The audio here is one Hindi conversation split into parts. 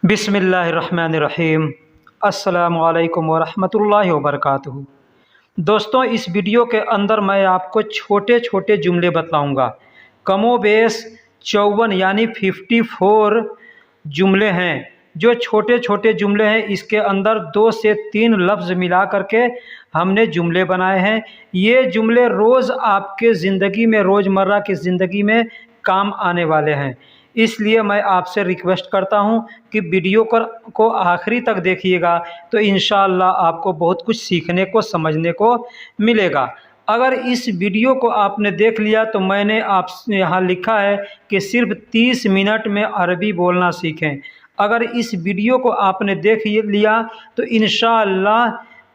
बिस्मिल्लाहिर्रहमानिर्रहीम। अस्सलामुअलैकुम वरहमतुल्लाहि वबरकातुहू। दोस्तों, इस वीडियो के अंदर मैं आपको छोटे छोटे जुमले बतलाऊँगा। कमोबेश 54 यानी 54 जुमले हैं। जो छोटे छोटे जुमले हैं, इसके अंदर 2 से 3 लफ्ज़ मिला करके हमने जुमले बनाए हैं। ये जुमले रोज़ आपके ज़िंदगी में, रोज़मर्रा की ज़िंदगी में काम आने वाले हैं। इसलिए मैं आपसे रिक्वेस्ट करता हूं कि वीडियो को आखिरी तक देखिएगा, तो इंशाअल्लाह आपको बहुत कुछ सीखने को, समझने को मिलेगा। अगर इस वीडियो को आपने देख लिया तो मैंने आप यहाँ लिखा है कि सिर्फ 30 मिनट में अरबी बोलना सीखें। अगर इस वीडियो को आपने देख लिया तो इंशाअल्लाह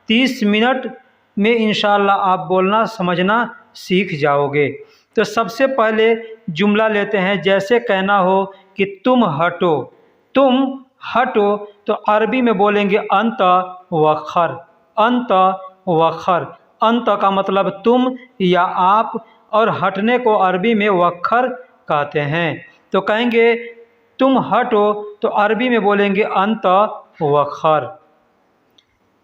30 मिनट में इंशाअल्लाह आप बोलना, समझना सीख जाओगे। तो सबसे पहले जुमला लेते हैं। जैसे कहना हो कि तुम हटो, तुम हटो, तो अरबी में बोलेंगे अंत वखर, अंत वखर। अंत का मतलब तुम या आप, और हटने को अरबी में वखर कहते हैं। तो कहेंगे तुम हटो, तो अरबी में बोलेंगे अंत वखर।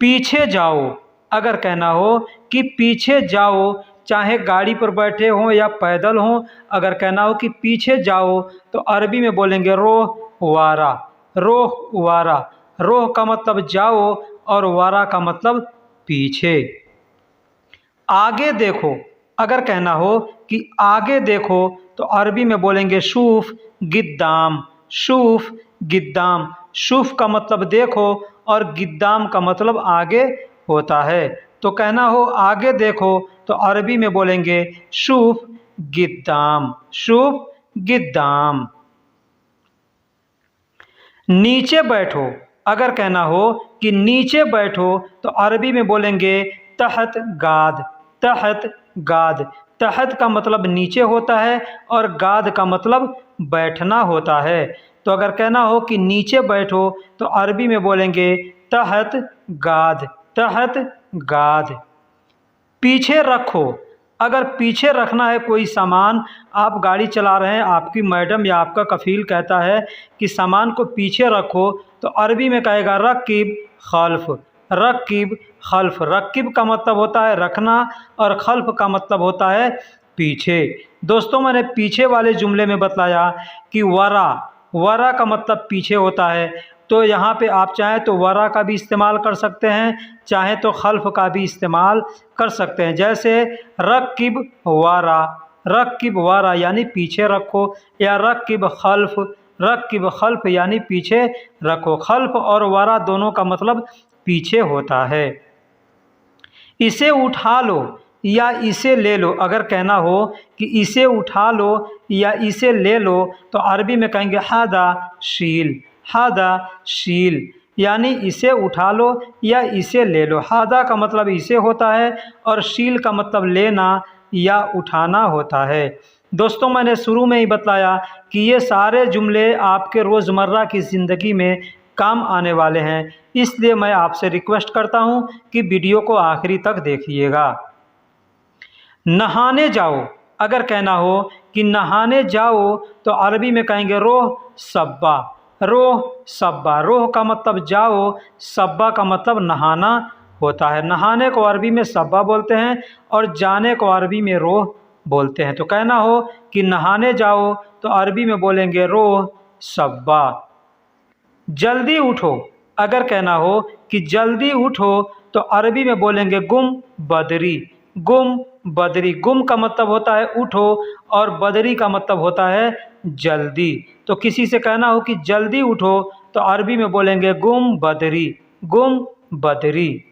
पीछे जाओ, अगर कहना हो कि पीछे जाओ, चाहे गाड़ी पर बैठे हों या पैदल हों, अगर कहना हो कि पीछे जाओ तो अरबी में बोलेंगे रोह वारा, रोह वारा। रोह का मतलब जाओ और वारा का मतलब पीछे। आगे देखो, अगर कहना हो कि आगे देखो तो अरबी में बोलेंगे शूफ गिद्दाम, शूफ गिद्दाम। शूफ का मतलब देखो और गिद्दाम का मतलब आगे होता है। तो कहना हो आगे देखो तो अरबी में बोलेंगे शूफ गिद्दाम, शूफ गिद्दाम। नीचे बैठो, अगर कहना हो कि नीचे बैठो तो अरबी में बोलेंगे तहत गाद, तहत गाद। तहत का मतलब नीचे होता है और गाद का मतलब बैठना होता है। तो अगर कहना हो कि नीचे बैठो तो अरबी में बोलेंगे तहत गाद, तहत गाद। पीछे रखो, अगर पीछे रखना है कोई सामान, आप गाड़ी चला रहे हैं, आपकी मैडम या आपका कफील कहता है कि सामान को पीछे रखो, तो अरबी में कहेगा रकीब खल्फ, रकीब खल्फ। रकीब का मतलब होता है रखना और खल्फ का मतलब होता है पीछे। दोस्तों, मैंने पीछे वाले जुमले में बतलाया कि वरा, वरा का मतलब पीछे होता है। तो यहाँ पे आप चाहें तो वरा का भी इस्तेमाल कर सकते हैं, चाहें तो खल्फ का भी इस्तेमाल कर सकते हैं। जैसे रकीब वारा, रकीब वारा यानी पीछे रखो, या रकीब खल्फ, रकीब खल्फ यानी पीछे रखो। खल्फ और वारा दोनों का मतलब पीछे होता है। इसे उठा लो या इसे ले लो, अगर कहना हो कि इसे उठा लो या इसे ले लो तो अरबी में कहेंगे हादा शील, हादा शील, यानी इसे उठा लो या इसे ले लो। हादा का मतलब इसे होता है और शील का मतलब लेना या उठाना होता है। दोस्तों, मैंने शुरू में ही बताया कि ये सारे जुमले आपके रोज़मर्रा की ज़िंदगी में काम आने वाले हैं। इसलिए मैं आपसे रिक्वेस्ट करता हूं कि वीडियो को आखिरी तक देखिएगा। नहाने जाओ, अगर कहना हो कि नहाने जाओ तो अरबी में कहेंगे रोह सब्बा, रोह सब्बा। रोह का मतलब जाओ, सब्बा का मतलब नहाना होता है। नहाने को अरबी में सब्बा बोलते हैं और जाने को अरबी में रोह बोलते हैं। तो कहना हो कि नहाने जाओ तो अरबी में बोलेंगे रोह सब्बा। जल्दी उठो, अगर कहना हो कि जल्दी उठो तो अरबी में बोलेंगे गुम बदरी, गुम बदरी। गुम का मतलब होता है उठो और बदरी का मतलब होता है जल्दी। तो किसी से कहना हो कि जल्दी उठो तो अरबी में बोलेंगे गुम बदरी, गुम बदरी।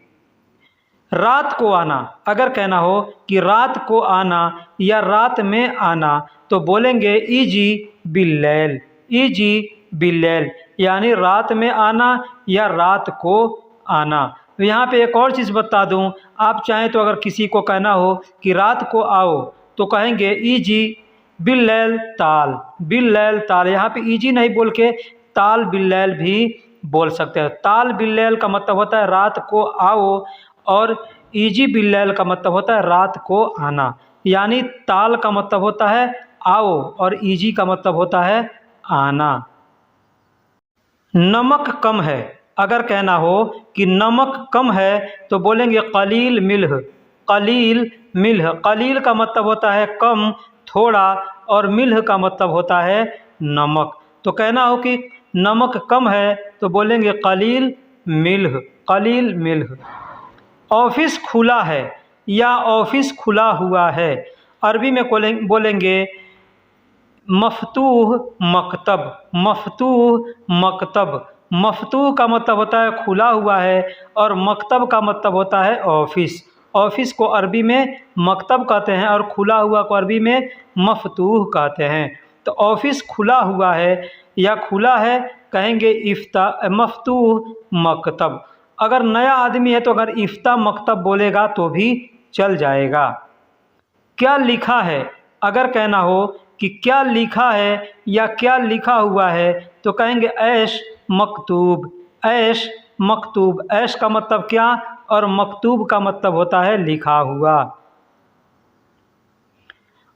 रात को आना, अगर कहना हो कि रात को आना या रात में आना तो बोलेंगे इजी बिल्लैल, इजी बिल्लैल, यानी रात में आना या रात को आना। तो यहाँ पे एक और चीज़ बता दूँ, आप चाहें तो अगर किसी को कहना हो कि रात को आओ तो कहेंगे इजी बिल्लैल ताल, बिल्लैल ताल। यहाँ पे इजी नहीं बोल के ताल बिल्लैल भी बोल सकते हैं। ताल बिल्लैल का मतलब होता है रात को आओ और इजी बिल्लैल का मतलब होता है रात को आना। यानी ताल का मतलब होता है आओ और इजी का मतलब होता है आना। नमक कम है, अगर कहना हो कि नमक कम है तो बोलेंगे कलील मिल्ह। कलील मिल्ह, कलील का मतलब होता है कम, थोड़ा, और मिल्ह का मतलब होता है नमक। तो कहना हो कि नमक कम है तो बोलेंगे कलील मिल्ह, कलील मिल्ह। ऑफिस खुला है या ऑफिस खुला हुआ है, अरबी में बोलेंगे मफतूह मकतब, मफतूह मकतब। मफतूह का मतलब होता है खुला हुआ है और मकतब का मतलब होता है ऑफिस। ऑफिस को अरबी में मकतब कहते हैं और खुला हुआ को अरबी में मफतूह कहते हैं। तो ऑफिस खुला हुआ है या खुला है कहेंगे इफ्ता मफतूह मकतब। अगर नया आदमी है तो अगर इफ्ता मकतब बोलेगा तो भी चल जाएगा। क्या लिखा है, अगर कहना हो कि क्या लिखा है या क्या लिखा हुआ है तो कहेंगे ऐश मकतूब, ऐश मकतूब। ऐश का मतलब क्या और मकतूब का मतलब होता है लिखा हुआ।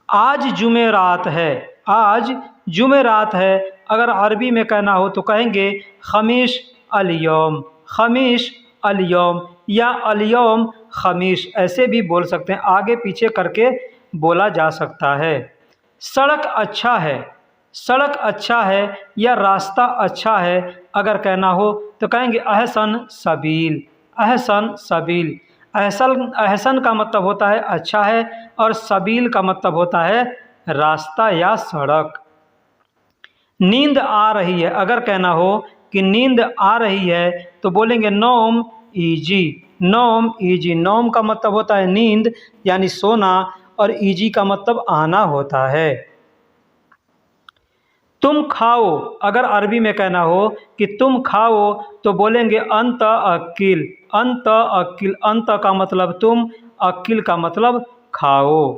आज जुमेरात है, आज जुमेरात है, अगर अरबी में कहना हो तो कहेंगे खमीश अल-यौम, खमीश अल-यौम या अल-यौम खमीश, ऐसे भी बोल सकते हैं, आगे पीछे करके बोला जा सकता है। सड़क अच्छा है, सड़क अच्छा है या रास्ता अच्छा है, अगर कहना हो तो कहेंगे अहसन सबील, अहसन सबील। अहसन, अहसन का मतलब होता है अच्छा है और सबील का मतलब होता है रास्ता या सड़क। नींद आ रही है, अगर कहना हो कि नींद आ रही है तो बोलेंगे नौम ईजी, नौम ईजी। नौम का मतलब होता है नींद यानी सोना और ईजी का मतलब आना होता है। तुम खाओ, अगर अरबी में कहना हो कि तुम खाओ तो बोलेंगे अंत अकिल, अंत अकिल। अंत का मतलब तुम, अकिल का मतलब खाओ।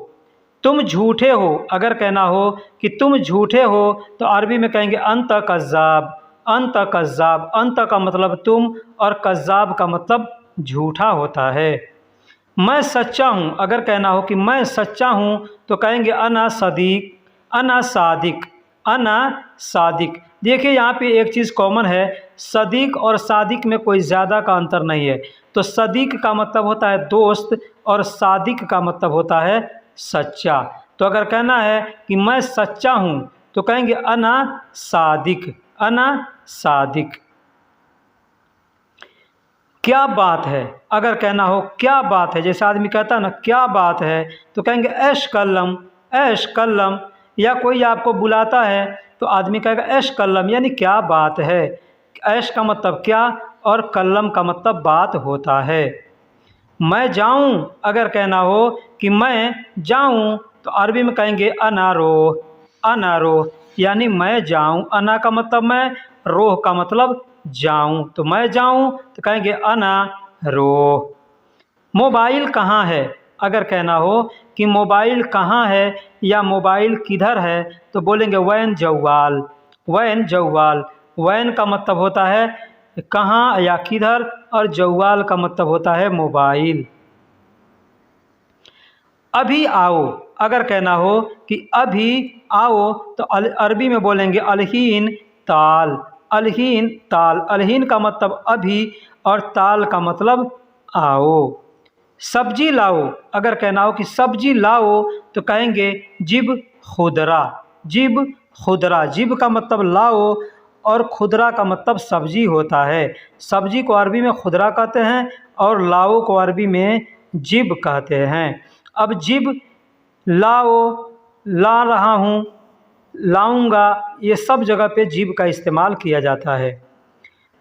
तुम झूठे हो, अगर कहना हो कि तुम झूठे हो तो अरबी में कहेंगे अंत कज़्ज़ाब, अंत कज़्ज़ाब। अंत का मतलब तुम और कज़्ज़ाब का मतलब झूठा होता है। मैं सच्चा हूँ, अगर कहना हो कि मैं सच्चा हूँ तो कहेंगे अना सदीक, अना सादिक, अना सादिक। देखिए यहाँ पे एक चीज़ कॉमन है, सदीक और सादिक में कोई ज़्यादा का अंतर नहीं है। तो सदीक का मतलब होता है दोस्त और सादिक का मतलब होता है सच्चा। तो अगर कहना है कि मैं सच्चा हूँ तो कहेंगे अना सादिक, अना सादिक। क्या बात है, अगर कहना हो क्या बात है, जैसे आदमी कहता है ना क्या बात है तो कहेंगे ऐश कल्लम, ऐश कल्लम। या कोई आपको बुलाता है तो आदमी कहेगा ऐश कल्लम यानी क्या बात है। ऐश का मतलब क्या और कल्लम का मतलब बात होता है। मैं जाऊं, अगर कहना हो कि मैं जाऊं तो अरबी में कहेंगे अना रोह, अना रोह यानी मैं जाऊं। अना का मतलब मैं, रोह का मतलब जाऊं। तो मैं जाऊं तो कहेंगे अना रोह। मोबाइल कहाँ है, अगर कहना हो कि मोबाइल कहाँ है या मोबाइल किधर है तो बोलेंगे वैन जवाल, वैन जवाल। वैन का मतलब होता है कहाँ या किधर और जवाल का मतलब होता है मोबाइल। अभी आओ, अगर कहना हो कि अभी आओ तो अरबी में बोलेंगे अलहीन ताल, अलहीन ताल। अलहीन का मतलब अभी और ताल का मतलब आओ। सब्जी लाओ, अगर कहना हो कि सब्जी लाओ तो कहेंगे जिब खुदरा, जिब खुदरा। जिब का मतलब लाओ और खुदरा का मतलब सब्जी होता है। सब्जी को अरबी में खुदरा कहते हैं और लाओ को अरबी में जिब कहते हैं। अब जिब, लाओ, ला रहा हूँ, लाऊंगा, ये सब जगह पे जिब का इस्तेमाल किया जाता है।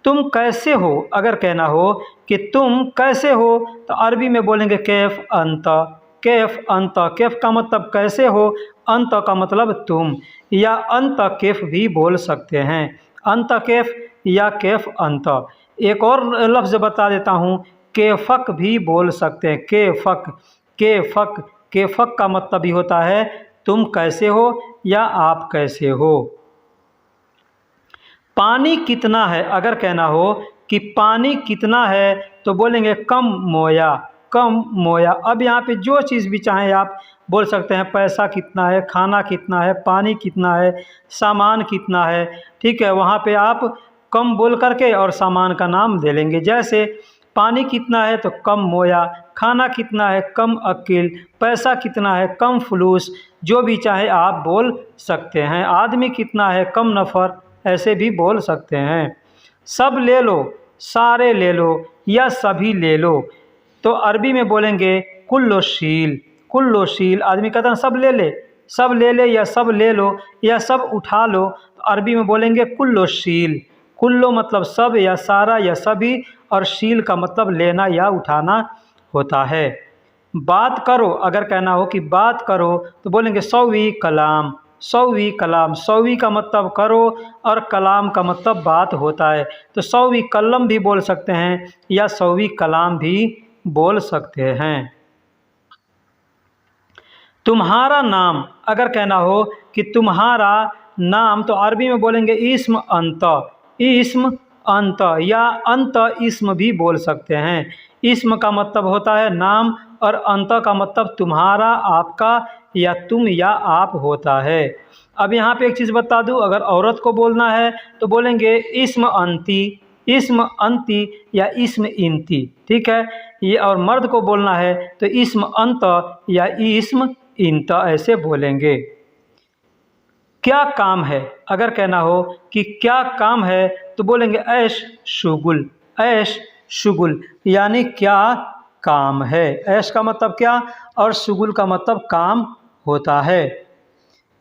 तुम कैसे हो, अगर कहना हो कि तुम कैसे हो तो अरबी में बोलेंगे कैफ अंत, कैफ अंत। कैफ का मतलब कैसे हो, अंत का मतलब तुम, या अंत कैफ भी बोल सकते हैं। अंत कैफ या कैफ अंत। एक और लफ्ज़ बता देता हूँ, केफक भी बोल सकते हैं। केफक, केफक, केफक का मतलब भी होता है तुम कैसे हो या आप कैसे हो। पानी कितना है, अगर कहना हो कि पानी कितना है तो बोलेंगे कम मोया, कम मोया। अब यहाँ पे जो चीज़ भी चाहें आप बोल सकते हैं। पैसा कितना है, खाना कितना है, पानी कितना है, सामान कितना है, ठीक है। वहाँ पे आप कम बोल करके और सामान का नाम दे लेंगे। जैसे पानी कितना है तो कम मोया, खाना कितना है कम अकिल, पैसा कितना है कम फलूस, जो भी चाहे आप बोल सकते हैं। आदमी कितना है कम नफ़र, ऐसे भी बोल सकते हैं। सब ले लो, सारे ले लो या सभी ले लो, तो अरबी में बोलेंगे कुल्लोशील। कुल्लोशील, आदमी कहता है सब ले ले, सब ले ले या सब ले लो या सब उठा लो, तो अरबी में बोलेंगे कुल्लोशील। कुल्लो मतलब सब या सारा या सभी, और शील का मतलब लेना या उठाना होता है। बात करो, अगर कहना हो कि बात करो तो बोलेंगे सौवी कलाम। सौवी कलाम, सौवी का मतलब करो और कलाम का मतलब बात होता है, तो सौवी कलम भी बोल सकते हैं या सौवी कलाम भी बोल सकते हैं। तुम्हारा नाम, अगर कहना हो कि तुम्हारा नाम, तो अरबी में बोलेंगे इस्म अंत। इस्म अंत या अंत इस्म भी बोल सकते हैं। इस्म का मतलब होता है नाम और अंत का मतलब तुम्हारा, आपका या तुम या आप होता है। अब यहाँ पे एक चीज़ बता दूँ, अगर औरत को बोलना है तो बोलेंगे इस्म अंती, इस्म अंती या इस्म इंती, ठीक है। ये और मर्द को बोलना है तो इस्म अंत या इस्म इंत, ऐसे बोलेंगे। क्या काम है, अगर कहना हो कि क्या काम है तो बोलेंगे ऐश शुगुल। ऐश शुगुल यानी क्या काम है। ऐश का मतलब क्या और शुगुल का मतलब काम होता है।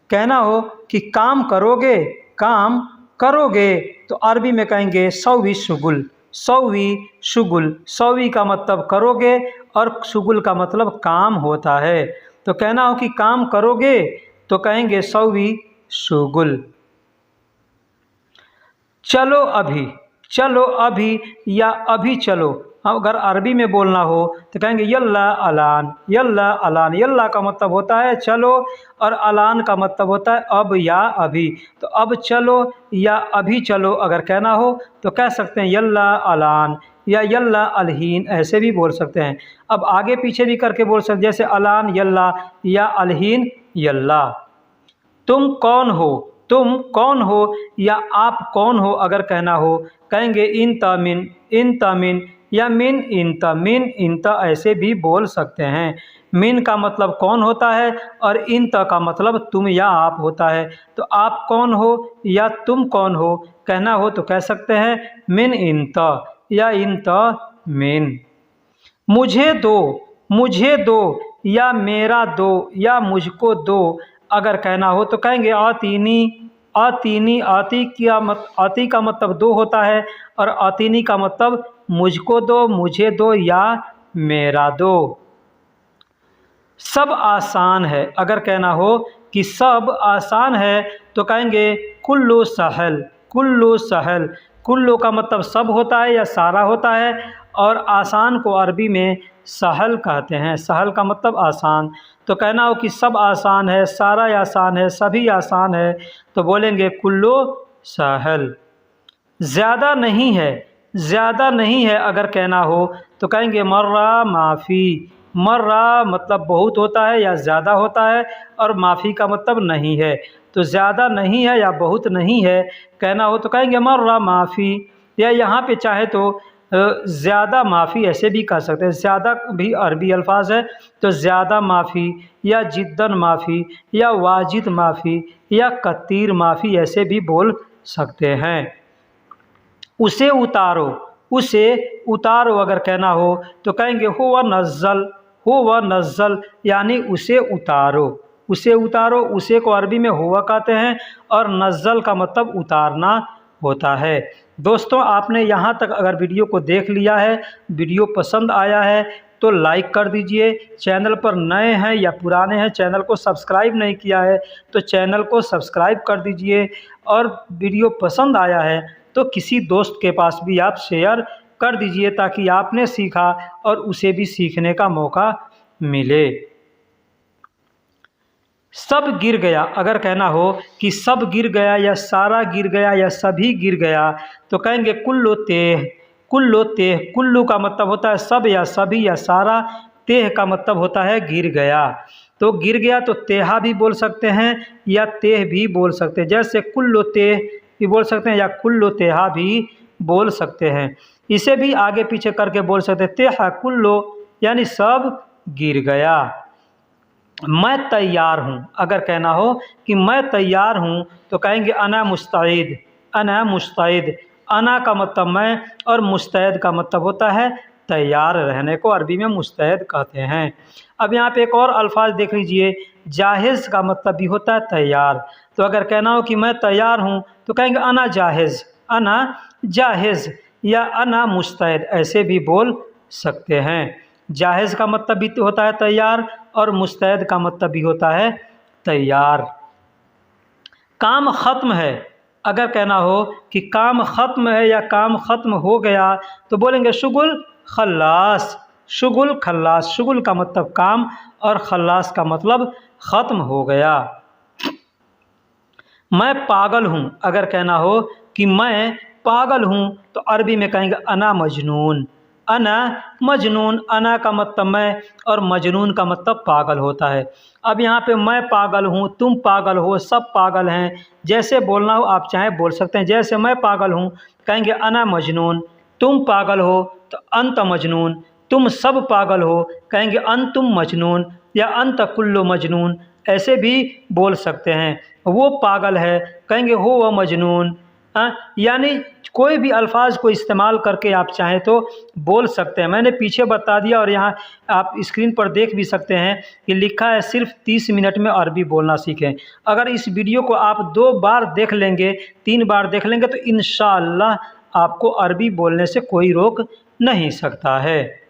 कहना हो कि काम करोगे, काम करोगे, तो अरबी में कहेंगे सौवी शुगुल। सौवी शुगुल, सौवी का मतलब करोगे और शुगुल का मतलब काम होता है। तो कहना हो कि काम करोगे तो कहेंगे सौवी शुगुल। चलो अभी, चलो अभी या अभी चलो, अगर अरबी में बोलना हो तो कहेंगे यल्ला अलान। यल्ला अलान, यल्ला का मतलब होता है चलो और अलान का मतलब होता है अब या अभी। तो अब चलो या अभी चलो अगर कहना हो तो कह सकते हैं यल्ला अलान या यल्ला अलहीन, ऐसे भी बोल सकते हैं। अब आगे पीछे भी करके बोल सकते, जैसे अलान यल्ला या अलहीन यल्ला। तुम कौन हो, तुम कौन हो या आप कौन हो अगर कहना हो कहेंगे इन तमिन, इन तमिन या मिन इंता, मिन इंता, ऐसे भी बोल सकते हैं। मिन का मतलब कौन होता है और इंता का मतलब तुम या आप होता है। तो आप कौन हो या तुम कौन हो कहना हो तो कह सकते हैं मिन इंता या इंता मिन। मुझे दो, मुझे दो या मेरा दो या मुझको दो अगर कहना हो तो कहेंगे आतीनी। आतीनी, आती का मतलब दो होता है और आतीनी का मतलब मुझको दो, मुझे दो या मेरा दो। सब आसान है, अगर कहना हो कि सब आसान है तो कहेंगे कुल्लू सहल। कुल्लू सहल, कुल्लू का मतलब सब होता है या सारा होता है, और आसान को अरबी में सहल कहते हैं। सहल का मतलब आसान। तो कहना हो कि सब आसान है, सारा आसान है, सभी आसान है, तो बोलेंगे कुल्लू सहल। ज़्यादा नहीं है, ज़्यादा नहीं है अगर कहना हो तो कहेंगे मर्रा माफ़ी। मर्रा मतलब बहुत होता है या ज़्यादा होता है, और माफ़ी का मतलब नहीं है। तो ज़्यादा नहीं है या बहुत नहीं है कहना हो तो कहेंगे मर्रा माफ़ी, या यहाँ पे चाहे तो ज़्यादा माफ़ी ऐसे भी कह सकते हैं। ज़्यादा भी अरबी अल्फाज है, तो ज़्यादा माफ़ी या जिद्दन माफ़ी या वाजिद माफ़ी या कतीर माफ़ी ऐसे भी बोल सकते हैं। उसे उतारो, उसे उतारो अगर कहना हो तो कहेंगे हो व नज़्ज़ल। हो व नज़्ज़ल यानी उसे उतारो। उसे उतारो, उसे को अरबी में हुआ कहते हैं और नज़्ज़ल का मतलब उतारना होता है। दोस्तों, आपने यहाँ तक अगर वीडियो को देख लिया है, वीडियो पसंद आया है तो लाइक कर दीजिए। चैनल पर नए हैं या पुराने हैं, चैनल को सब्सक्राइब नहीं किया है तो चैनल को सब्सक्राइब कर दीजिए। और वीडियो पसंद आया है तो किसी दोस्त के पास भी आप शेयर कर दीजिए ताकि आपने सीखा और उसे भी सीखने का मौका मिले। सब गिर गया, अगर कहना हो कि सब गिर गया या सारा गिर गया या सभी गिर गया तो कहेंगे कुल्लो तेह। कुल्लो तेह, कुल्लू का मतलब होता है सब या सभी या सारा, तेह का मतलब होता है गिर गया। तो गिर गया तो तेहा भी बोल सकते हैं या तेह भी बोल सकते हैं। जैसे कुल्लो तेह भी बोल सकते हैं या कुल्लो तेहा भी बोल सकते हैं। इसे भी आगे पीछे करके बोल सकते हैं, तेहा कुल्लो यानी सब गिर गया। मैं तैयार हूँ, अगर कहना हो कि मैं तैयार हूँ तो कहेंगे अना मुस्तैद। अना मुस्तैद, अना का मतलब मैं और मुस्तैद का मतलब होता है तैयार रहने को, अरबी में मुस्तैद कहते हैं। अब यहाँ पे एक और अल्फाज देख लीजिए, जाहिज़ का मतलब भी होता है तैयार। तो अगर कहना हो कि मैं तैयार हूँ तो कहेंगे अना जाहिज़, अना जाहिज़ या अना मुस्तैद, ऐसे भी बोल सकते हैं। जाहिज़ का मतलब भी होता है तैयार और मुस्तैद का मतलब भी होता है तैयार। काम ख़त्म है, अगर कहना हो कि काम ख़त्म है या काम ख़त्म हो गया तो बोलेंगे शुगुल खल्लास। शुगुल खल्लास, शुगुल का मतलब काम और खल्लास का मतलब ख़त्म हो गया। मैं पागल हूँ, अगर कहना हो कि मैं पागल हूँ तो अरबी में कहेंगे अना मजनून। अना मजनून, अना का मतलब मैं और मजनून का मतलब पागल होता है। अब यहाँ पे मैं पागल हूँ, तुम पागल हो, सब पागल हैं, जैसे बोलना हो आप चाहे बोल सकते हैं। जैसे मैं पागल हूँ कहेंगे अना मजनून, तुम पागल हो तो अंत मजनून, तुम सब पागल हो कहेंगे अंतुम मजनून या अंत कुल्लो मजनून, ऐसे भी बोल सकते हैं। वो पागल है कहेंगे हो वह मजनून। यानी कोई भी अल्फाज को इस्तेमाल करके आप चाहें तो बोल सकते हैं। मैंने पीछे बता दिया और यहाँ आप स्क्रीन पर देख भी सकते हैं कि लिखा है सिर्फ 30 मिनट में अरबी बोलना सीखें। अगर इस वीडियो को आप 2 बार देख लेंगे, 3 बार देख लेंगे तो इंशाअल्लाह आपको अरबी बोलने से कोई रोक नहीं सकता है।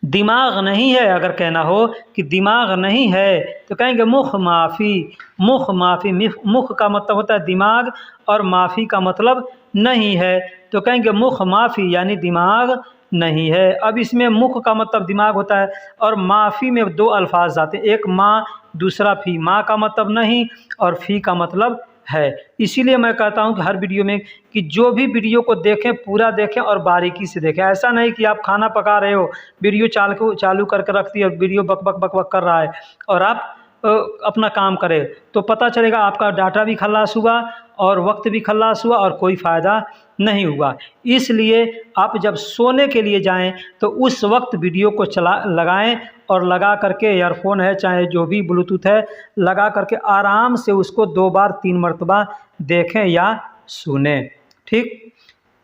दिमाग नहीं है, अगर कहना हो कि दिमाग नहीं है तो कहेंगे मुख माफ़ी। मुख माफ़ी, मुख का मतलब होता है दिमाग और माफ़ी का मतलब नहीं है, तो कहेंगे मुख माफ़ी यानी दिमाग नहीं है। अब इसमें मुख का मतलब दिमाग होता है और माफ़ी में 2 अल्फाज आते हैं, एक माँ दूसरा फ़ी। माँ का मतलब नहीं और फ़ी का मतलब है। इसीलिए मैं कहता हूं कि हर वीडियो में कि जो भी वीडियो को देखें पूरा देखें और बारीकी से देखें। ऐसा नहीं कि आप खाना पका रहे हो, वीडियो चालू करके रख दिया और वीडियो बक बक बक बक कर रहा है और आप अपना काम करें तो पता चलेगा आपका डाटा भी खल्लास हुआ और वक्त भी खल्लास हुआ और कोई फ़ायदा नहीं हुआ। इसलिए आप जब सोने के लिए जाएं तो उस वक्त वीडियो को लगाएं और लगा करके, ईयरफोन है चाहे जो भी ब्लूटूथ है, लगा करके आराम से उसको 2 बार 3 मरतबा देखें या सुने। ठीक।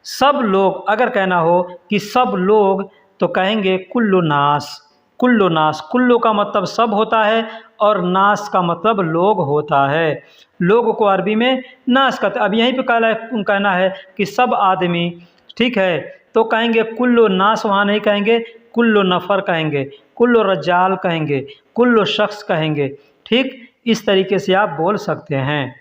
सब लोग, अगर कहना हो कि सब लोग तो कहेंगे कुल्लु नास। कुल्लु नास, कुल्लु का मतलब सब होता है और नास का मतलब लोग होता है। लोग को अरबी में नास कहते हैं। अब यहीं पे कहना है कि सब आदमी, ठीक है, तो कहेंगे कुल्लु नास, वहाँ नहीं कहेंगे, कुल्लु नफ़र कहेंगे, कुल्लु रजाल कहेंगे, कुल्लु शख्स कहेंगे। ठीक, इस तरीके से आप बोल सकते हैं।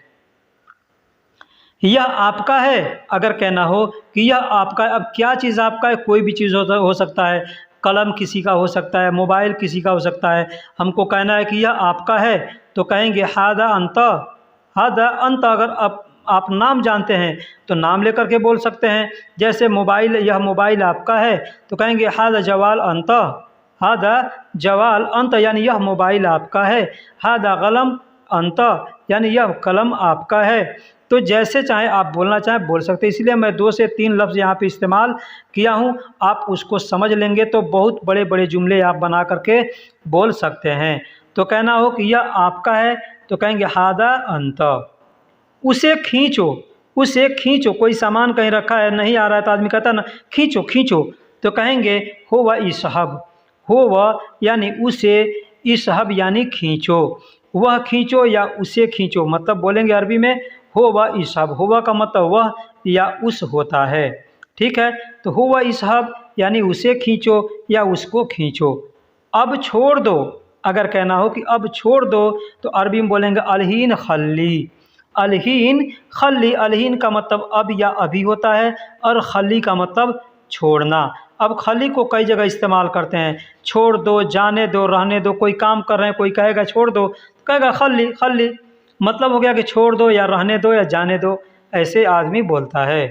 यह आपका है, अगर कहना हो कि यह आपका है। अब क्या चीज़ आपका है? कोई भी चीज़ हो सकता है, कलम किसी का हो सकता है, मोबाइल किसी का हो सकता है। हमको कहना है कि यह आपका है तो कहेंगे हादा अंत। हादा अंत, अगर आप नाम जानते हैं तो नाम लेकर के बोल सकते हैं। जैसे मोबाइल, यह मोबाइल आपका है तो कहेंगे हादा जवाल अंत। हादा जवाल अंत यानी यह मोबाइल आपका है। हादा कलम अंत यानी यह कलम आपका है। तो जैसे चाहे आप बोलना चाहें बोल सकते हैं। इसलिए मैं 2 से 3 लफ्ज़ यहाँ पे इस्तेमाल किया हूँ, आप उसको समझ लेंगे तो बहुत बड़े बड़े जुमले आप बना करके बोल सकते हैं। तो कहना हो कि यह आपका है तो कहेंगे हादा अंत। उसे खींचो, उसे खींचो, कोई सामान कहीं रखा है नहीं आ रहा है तो आदमी कहता है ना खींचो खींचो, तो कहेंगे हो वह इसहब। हो वह यानी उसे, इसहब यानी खींचो। वह खींचो या उसे खींचो, मतलब बोलेंगे अरबी में हो वह इसहब। हो वह का मतलब वह या उस होता है। ठीक है, तो हो वह इसहब यानी उसे खींचो या उसको खींचो। अब छोड़ दो, अगर कहना हो कि अब छोड़ दो तो अरबी में बोलेंगे अलहीन खल्ली। अलहीन खल्ली, अलहीन का मतलब अब या अभी होता है और खल्ली का मतलब छोड़ना। अब खली को कई जगह इस्तेमाल करते हैं, छोड़ दो, जाने दो, रहने दो। कोई काम कर रहे हैं, कोई कहेगा छोड़ दो तो कहेगा खल्ली खल्ली, मतलब हो गया कि छोड़ दो या रहने दो या जाने दो, ऐसे आदमी बोलता है।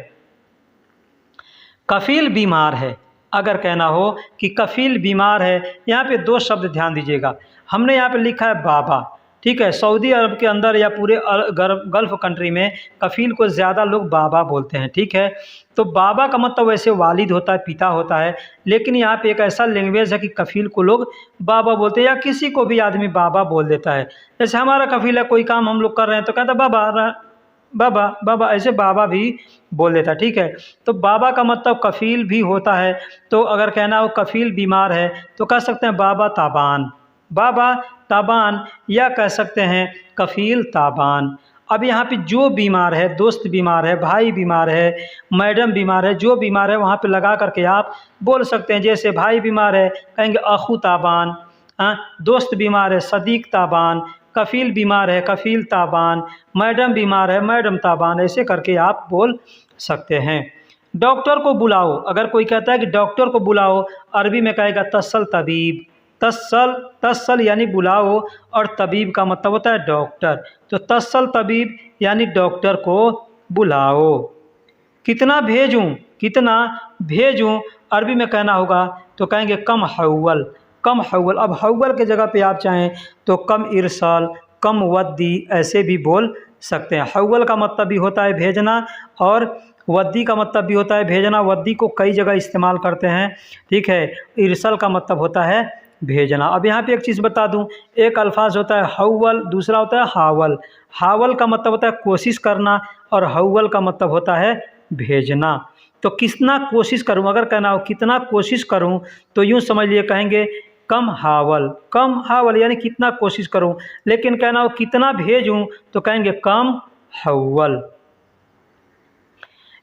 कफील बीमार है, अगर कहना हो कि कफील बीमार है, यहाँ पे 2 शब्द ध्यान दीजिएगा। हमने यहाँ पे लिखा है बाबा, ठीक है, सऊदी अरब के अंदर या पूरे गल्फ़ कंट्री में कफ़ील को ज़्यादा लोग बाबा बोलते हैं। ठीक है, तो बाबा का मतलब वैसे वालिद होता है, पिता होता है, लेकिन यहाँ पे एक ऐसा लैंग्वेज है कि कफ़ील को लोग बाबा बोलते हैं या किसी को भी आदमी बाबा बोल देता है। जैसे हमारा कफ़ील है, कोई काम हम लोग कर रहे हैं तो कहता है बाबा बाबा बाबा, ऐसे बाबा भी बोल देता है। ठीक है, तो बाबा का मतलब कफ़ील भी होता है। तो अगर कहना हो कफ़ील बीमार है तो कह सकते हैं बाबा ताबान, बाबा ताबान, या कह सकते हैं कफ़ील ताबान। अब यहाँ पे जो बीमार है, दोस्त बीमार है, भाई बीमार है, मैडम बीमार है, जो बीमार है वहाँ पे लगा करके आप बोल सकते हैं। जैसे भाई बीमार है कहेंगे अखू ताबान, दोस्त बीमार है सदीक ताबान, कफ़ील बीमार है कफ़ील ताबान, मैडम बीमार है मैडम ताबान, ऐसे करके आप बोल सकते हैं। डॉक्टर को बुलाओ, अगर कोई कहता है कि डॉक्टर को बुलाओ, अरबी में कहेगा तस्सल तबीब, तस्सल तस्सल यानी बुलाओ, और तबीब का मतलब होता है डॉक्टर। तो तस्सल तबीब यानी डॉक्टर को बुलाओ। कितना भेजूं, कितना भेजूं, अरबी में कहना होगा तो कहेंगे कम हव्वल, कम हव्वल। अब हव्वल के जगह पे आप चाहें तो कम इरसाल, कम वद्दी, ऐसे भी बोल सकते हैं। हव्वल का मतलब भी होता है भेजना, और वद्दी का मतलब भी होता है भेजना। वद्दी को कई जगह इस्तेमाल करते हैं। ठीक है, इरसाल का मतलब होता है भेजना। अब यहाँ पे एक चीज़ बता दूं, एक अल्फाज होता है हव्वल, दूसरा होता है हावल। हावल का मतलब होता है कोशिश करना, और हव्वल का मतलब होता है भेजना। तो कितना कोशिश करूं, अगर कहना हो कितना कोशिश करूं तो यूं समझ लिए कहेंगे कम हावल, कम हावल यानी कितना कोशिश करूं। लेकिन कहना हो कितना भेजूं तो कहेंगे कम हव्वल।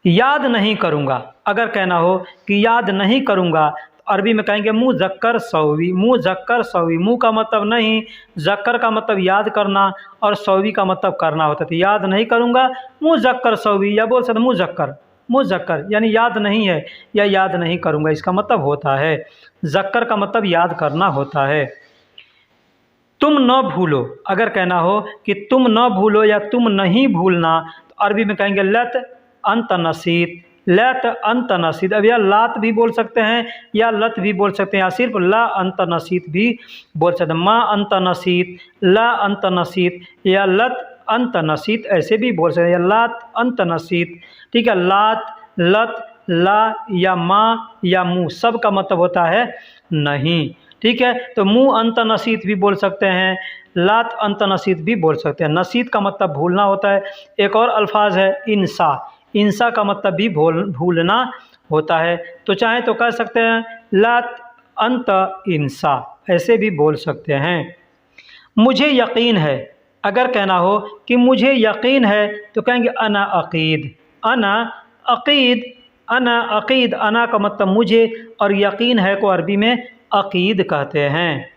याद नहीं करूंगा, अगर कहना हो कि याद नहीं करूंगा तो अरबी में कहेंगे मुज़क्कर सौवी, मुज़क्कर सौवी। मुँह का मतलब नहीं, ज़क्कर का मतलब याद करना, और सौवी का मतलब करना होता है। तो याद नहीं करूंगा मुज़क्कर सौवी, या बोल सकते मुज़क्कर, मुज़क्कर यानी याद नहीं है या याद नहीं करूंगा, इसका मतलब होता है। ज़क्कर का मतलब याद करना होता है। तुम न भूलो, अगर कहना हो कि तुम न भूलो या तुम नहीं भूलना तो अरबी में कहेंगे लत अंत नसीत, लत अंत नसीत। अब यह लात भी बोल सकते हैं या लत भी बोल सकते हैं, या सिर्फ ला अंत नसीत भी बोल सकते हैं। माँ अंत नसीत, ला अंत नसीत, या लत अंत नसीत, ऐसे भी बोल सकते हैं, या लात अंत नसीत। ठीक है, लात, लत, ला या माँ या मुँह, सब का मतलब होता है नहीं। ठीक है, तो मुँह अंत नसीत भी बोल सकते हैं, लात अंत नसीत भी बोल सकते हैं। नसीत का मतलब भूलना होता है। एक और अल्फाज है इंसा, इंसा का मतलब भी भूलना होता है। तो चाहे तो कह सकते हैं लात अंत इंसा, ऐसे भी बोल सकते हैं। मुझे यकीन है, अगर कहना हो कि मुझे यकीन है तो कहेंगे अना अकीद, अना अकीद, अना अकीद। अना का मतलब मुझे, और यकीन है को अरबी में अकीद कहते हैं।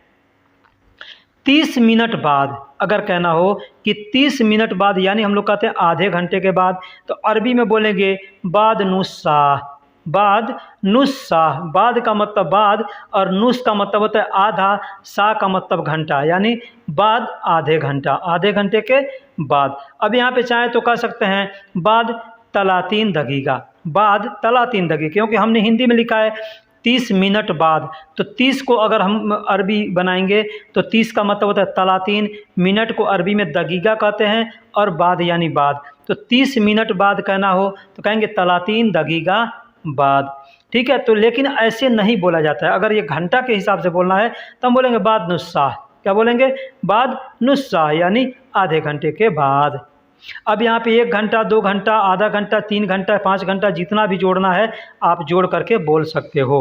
30 मिनट बाद, अगर कहना हो कि 30 मिनट बाद यानी हम लोग कहते हैं आधे घंटे के बाद, तो अरबी में बोलेंगे बाद नुस्सा, बाद नुस्सा। बाद का मतलब बाद, और नुस का मतलब होता है आधा, सा का मतलब घंटा, यानी बाद आधे घंटा, आधे घंटे के बाद। अब यहाँ पे चाहे तो कह सकते हैं बाद 30 दगीगा, बाद 30 दगीगा, क्योंकि हमने हिंदी में लिखा है 30 मिनट बाद। तो 30 को अगर हम अरबी बनाएंगे तो 30 का मतलब होता है 30, मिनट को अरबी में दगीगा कहते हैं, और बाद यानी बाद। तो 30 मिनट बाद कहना हो तो कहेंगे 30 दगीगा बाद। ठीक है, तो लेकिन ऐसे नहीं बोला जाता है। अगर ये घंटा के हिसाब से बोलना है तो हम बोलेंगे बाद नुस्सा। क्या बोलेंगे? बाद नुस्सा, यानी आधे घंटे के बाद। अब यहाँ पे 1 घंटा, 2 घंटा, आधा घंटा, 3 घंटा, 5 घंटा, जितना भी जोड़ना है आप जोड़ करके बोल सकते हो।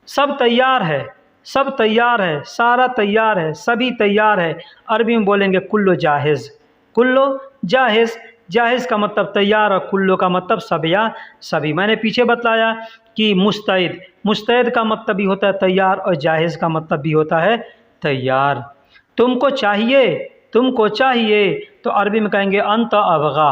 सब तैयार है, सब तैयार है, सारा तैयार है, सभी तैयार है। अरबी में बोलेंगे कुल्लो जाहिज़, कुल्लो जाहिज़। जाहिज़ का मतलब तैयार, और कुल्लो का मतलब सब या सभी। मैंने पीछे बताया कि मुस्तैद, मुस्तैद का मतलब भी होता है तैयार, और जाहिज़ का मतलब भी होता है तैयार। तुमको चाहिए, तुमको चाहिए तो अरबी में कहेंगे अंत अबगा।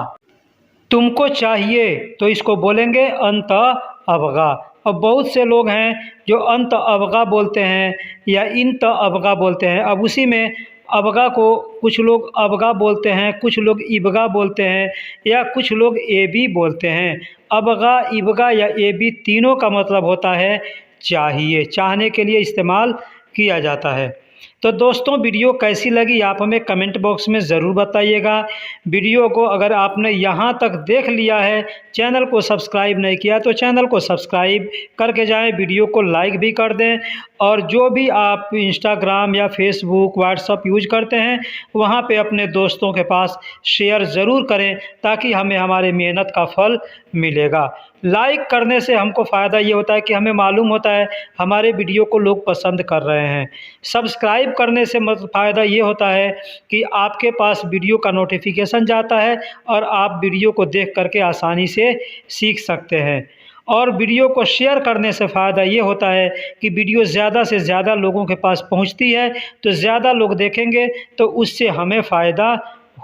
तुमको चाहिए तो इसको बोलेंगे अंत अबगा। और बहुत से लोग हैं जो अंत अबगा बोलते हैं या इंत अबगा बोलते हैं। अब उसी में अबगा को कुछ लोग अबगा बोलते हैं, कुछ लोग इबगा बोलते हैं, या कुछ लोग एबी बोलते हैं। अबगा, इबगा या एबी तीनों का मतलब होता है चाहिए, चाहने के लिए इस्तेमाल किया जाता है। तो दोस्तों वीडियो कैसी लगी आप हमें कमेंट बॉक्स में ज़रूर बताइएगा। वीडियो को अगर आपने यहाँ तक देख लिया है, चैनल को सब्सक्राइब नहीं किया तो चैनल को सब्सक्राइब करके जाएं, वीडियो को लाइक भी कर दें। और जो भी आप इंस्टाग्राम या फेसबुक व्हाट्सअप यूज करते हैं वहाँ पे अपने दोस्तों के पास शेयर ज़रूर करें, ताकि हमें हमारे मेहनत का फल मिलेगा। लाइक करने से हमको फ़ायदा ये होता है कि हमें मालूम होता है हमारे वीडियो को लोग पसंद कर रहे हैं। सब्सक्राइब करने से मतलब फ़ायदा ये होता है कि आपके पास वीडियो का नोटिफिकेशन जाता है और आप वीडियो को देख करके आसानी से सीख सकते हैं। और वीडियो को शेयर करने से फ़ायदा ये होता है कि वीडियो ज़्यादा से ज़्यादा लोगों के पास पहुंचती है, तो ज़्यादा लोग देखेंगे तो उससे हमें फ़ायदा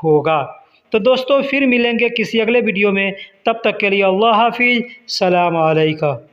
होगा। तो दोस्तों फिर मिलेंगे किसी अगले वीडियो में, तब तक के लिए अल्लाह हाफिज़, सलाम अलैकुम।